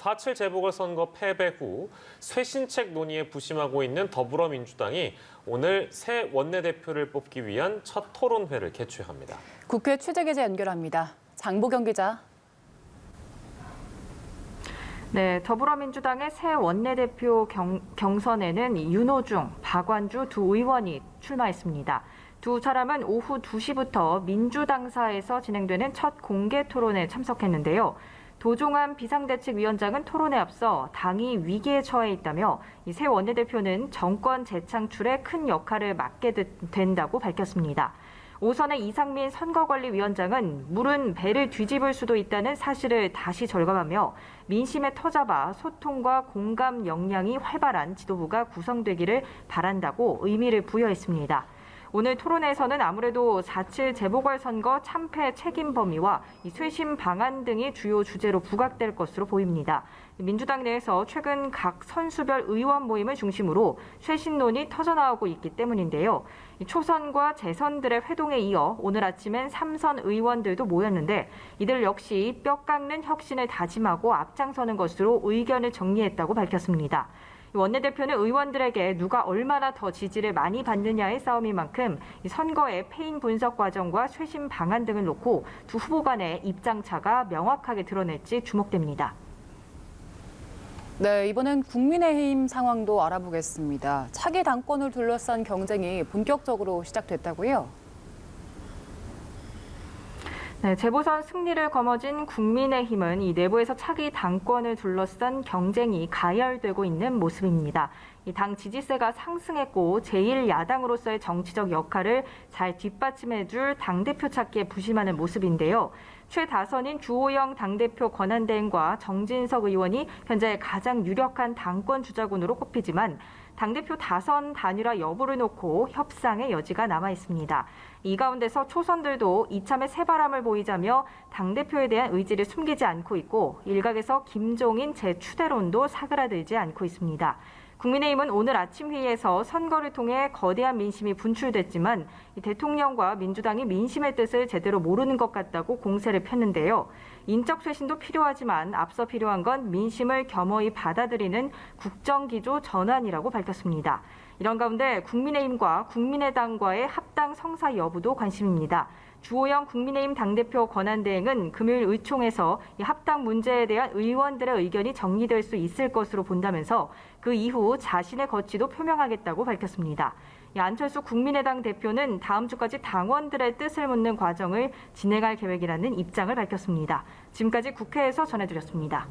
4.7 재보궐선거 패배 후 쇄신책 논의에 부심하고 있는 더불어민주당이 오늘 새 원내대표를 뽑기 위한 첫 토론회를 개최합니다. 국회 취재기자 연결합니다. 장보경 기자. 네, 더불어민주당의 새 원내대표 경선에는 윤호중, 박완주 두 의원이 출마했습니다. 두 사람은 오후 2시부터 민주당사에서 진행되는 첫 공개 토론에 참석했는데요. 도종환 비상대책위원장은 토론에 앞서 당이 위기에 처해 있다며 이 새 원내대표는 정권 재창출에 큰 역할을 맡게 된다고 밝혔습니다. 오선의 이상민 선거관리위원장은 물은 배를 뒤집을 수도 있다는 사실을 다시 절감하며 민심에 터잡아 소통과 공감 역량이 활발한 지도부가 구성되기를 바란다고 의미를 부여했습니다. 오늘 토론회에서는 아무래도 4.7 재보궐선거 참패 책임 범위와 쇄신 방안 등이 주요 주제로 부각될 것으로 보입니다. 민주당 내에서 최근 각 선수별 의원 모임을 중심으로 쇄신론이 터져나오고 있기 때문인데요. 초선과 재선들의 회동에 이어 오늘 아침엔 3선 의원들도 모였는데 이들 역시 뼈 깎는 혁신을 다짐하고 앞장서는 것으로 의견을 정리했다고 밝혔습니다. 원내대표는 의원들에게 누가 얼마나 더 지지를 많이 받느냐의 싸움인 만큼 선거의 패인 분석 과정과 쇄신 방안 등을 놓고 두 후보 간의 입장차가 명확하게 드러낼지 주목됩니다. 네, 이번엔 국민의힘 상황도 알아보겠습니다. 차기 당권을 둘러싼 경쟁이 본격적으로 시작됐다고요? 네, 재보선 승리를 거머쥔 국민의힘은 이 내부에서 차기 당권을 둘러싼 경쟁이 가열되고 있는 모습입니다. 이 당 지지세가 상승했고 제1야당으로서의 정치적 역할을 잘 뒷받침해줄 당대표 찾기에 부심하는 모습인데요. 최다선인 주호영 당대표 권한대행과 정진석 의원이 현재 가장 유력한 당권 주자군으로 꼽히지만 당대표 다선 단일화 여부를 놓고 협상의 여지가 남아 있습니다. 이 가운데서 초선들도 이참에 새바람을 보이자며 당대표에 대한 의지를 숨기지 않고 있고 일각에서 김종인 재추대론도 사그라들지 않고 있습니다. 국민의힘은 오늘 아침 회의에서 선거를 통해 거대한 민심이 분출됐지만 대통령과 민주당이 민심의 뜻을 제대로 모르는 것 같다고 공세를 폈는데요. 인적 쇄신도 필요하지만 앞서 필요한 건 민심을 겸허히 받아들이는 국정기조 전환이라고 밝혔습니다. 이런 가운데 국민의힘과 국민의당과의 합당 성사 여부도 관심입니다. 주호영 국민의힘 당대표 권한대행은 금요일 의총에서 이 합당 문제에 대한 의원들의 의견이 정리될 수 있을 것으로 본다면서 그 이후 자신의 거취도 표명하겠다고 밝혔습니다. 안철수 국민의당 대표는 다음 주까지 당원들의 뜻을 묻는 과정을 진행할 계획이라는 입장을 밝혔습니다. 지금까지 국회에서 전해드렸습니다.